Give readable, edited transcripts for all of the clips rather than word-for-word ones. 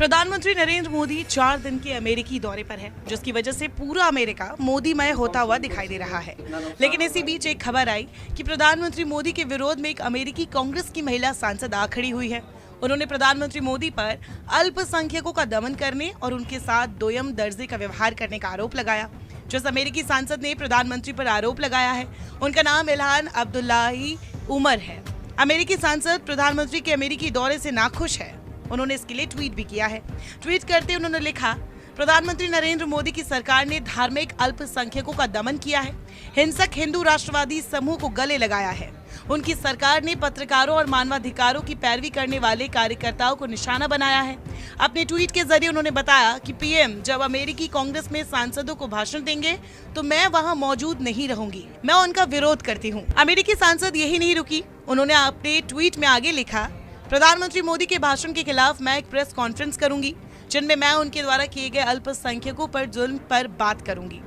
प्रधानमंत्री नरेंद्र मोदी 4 दिन के अमेरिकी दौरे पर है, जिसकी वजह से पूरा अमेरिका मोदीमय होता हुआ दिखाई दे रहा है। लेकिन इसी बीच एक खबर आई कि प्रधानमंत्री मोदी के विरोध में एक अमेरिकी कांग्रेस की महिला सांसद आ खड़ी हुई है। उन्होंने प्रधानमंत्री मोदी पर अल्पसंख्यकों का दमन करने और उनके साथ दोयम दर्जे का व्यवहार करने का आरोप लगाया। जिस अमेरिकी सांसद ने प्रधानमंत्री पर आरोप लगाया है, उनका नाम इल्हान अब्दुल्लाही उमर है। अमेरिकी सांसद प्रधानमंत्री के अमेरिकी दौरे से नाखुश है। उन्होंने इसके लिए ट्वीट भी किया है। ट्वीट करते उन्होंने लिखा, प्रधानमंत्री नरेंद्र मोदी की सरकार ने धार्मिक अल्पसंख्यकों का दमन किया है, हिंसक हिंदू राष्ट्रवादी समूह को गले लगाया है। उनकी सरकार ने पत्रकारों और मानवाधिकारों की पैरवी करने वाले कार्यकर्ताओं को निशाना बनाया है। अपने ट्वीट के जरिए उन्होंने बताया कि पीएम जब अमेरिकी कांग्रेस में सांसदों को भाषण देंगे तो मैं वहां मौजूद नहीं रहूंगी, मैं उनका विरोध करती हूं। अमेरिकी सांसद यही नहीं रुकी, उन्होंने अपने ट्वीट में आगे लिखा, प्रधानमंत्री मोदी के भाषण के खिलाफ मैं एक प्रेस कॉन्फ्रेंस करूंगी, जिनमें मैं उनके द्वारा किए गए अल्पसंख्यकों पर जुल्म पर बात करूंगी।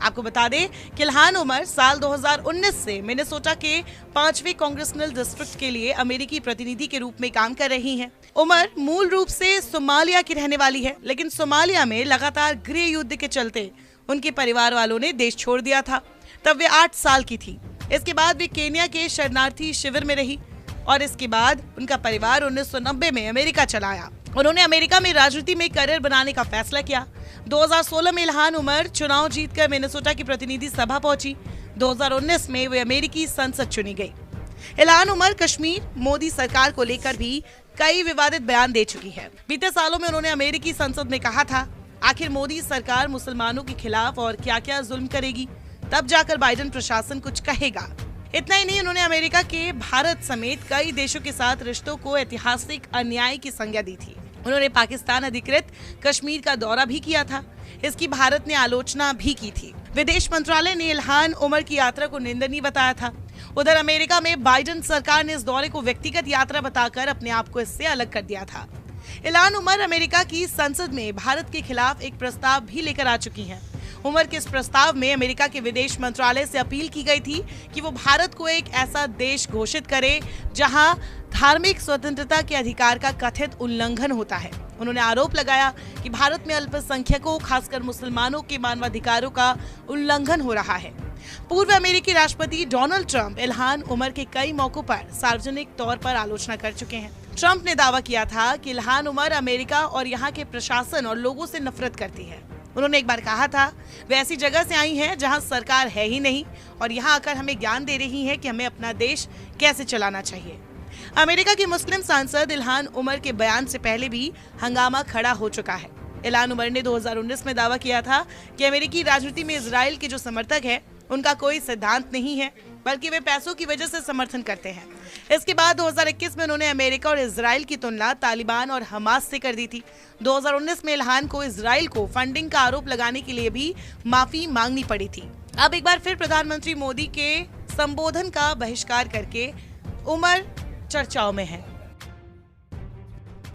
आपको बता दें कि इल्हान उमर साल 2019 से मिनेसोटा के 5वें कांग्रेसनल डिस्ट्रिक्ट के लिए अमेरिकी प्रतिनिधि के रूप में काम कर रही हैं। उमर मूल रूप से सोमालिया की रहने वाली है, लेकिन सोमालिया में लगातार गृह युद्ध के चलते उनके परिवार वालों ने देश छोड़ दिया था। तब वे 8 साल की थी। इसके बाद वे केन्या के शरणार्थी शिविर में रही और इसके बाद उनका परिवार 1990 में अमेरिका चला आया। उन्होंने अमेरिका में राजनीति में करियर बनाने का फैसला किया। 2016 में इल्हान उमर चुनाव जीतकर मिनेसोटा की प्रतिनिधि सभा पहुंची। 2019 में वे अमेरिकी संसद चुनी गई। इल्हान उमर कश्मीर मोदी सरकार को लेकर भी कई विवादित बयान दे चुकी है। बीते सालों में उन्होंने अमेरिकी संसद में कहा था, आखिर मोदी सरकार मुसलमानों के खिलाफ और क्या क्या जुल्म करेगी, तब जाकर बाइडेन प्रशासन कुछ कहेगा। इतना ही नहीं, उन्होंने अमेरिका के भारत समेत कई देशों के साथ रिश्तों को ऐतिहासिक अन्याय की संज्ञा दी थी। उन्होंने पाकिस्तान अधिकृत कश्मीर का दौरा भी किया था। इसकी भारत ने आलोचना भी की थी। विदेश मंत्रालय ने इल्हान उमर की यात्रा को निंदनीय बताया था। उधर अमेरिका में बाइडेन सरकार ने इस दौरे को व्यक्तिगत यात्रा बताकर अपने आप को इससे अलग कर दिया था। इल्हान उमर अमेरिका की संसद में भारत के खिलाफ एक प्रस्ताव भी लेकर आ चुकी हैं। उमर के इस प्रस्ताव में अमेरिका के विदेश मंत्रालय से अपील की गई थी कि वो भारत को एक ऐसा देश घोषित करे जहां धार्मिक स्वतंत्रता के अधिकार का कथित उल्लंघन होता है। उन्होंने आरोप लगाया कि भारत में अल्पसंख्यकों, खासकर मुसलमानों के मानवाधिकारों का उल्लंघन हो रहा है। पूर्व अमेरिकी राष्ट्रपति डोनाल्ड ट्रंप इल्हान उमर के कई मौकों पर सार्वजनिक तौर पर आलोचना कर चुके हैं। ट्रंप ने दावा किया था कि इल्हान उमर अमेरिका और यहाँ के प्रशासन और लोगों से नफरत करती है। उन्होंने एक बार कहा था, वे ऐसी जगह से आई हैं जहां सरकार है ही नहीं और यहां आकर हमें ज्ञान दे रही हैं कि हमें अपना देश कैसे चलाना चाहिए। अमेरिका की मुस्लिम सांसद इल्हान उमर के बयान से पहले भी हंगामा खड़ा हो चुका है। इल्हान उमर ने 2019 में दावा किया था कि अमेरिकी राजनीति में इजराइल के जो समर्थक है, उनका कोई सिद्धांत नहीं है, बल्कि वे पैसों की वजह से समर्थन करते हैं। इसके बाद 2021 में उन्होंने अमेरिका और इजराइल की तुलना तालिबान और हमास से कर दी थी। 2019 में इल्हान को इजराइल को फंडिंग का आरोप लगाने के लिए भी माफी मांगनी पड़ी थी। अब एक बार फिर प्रधानमंत्री मोदी के संबोधन का बहिष्कार करके उमर चर्चाओं में है।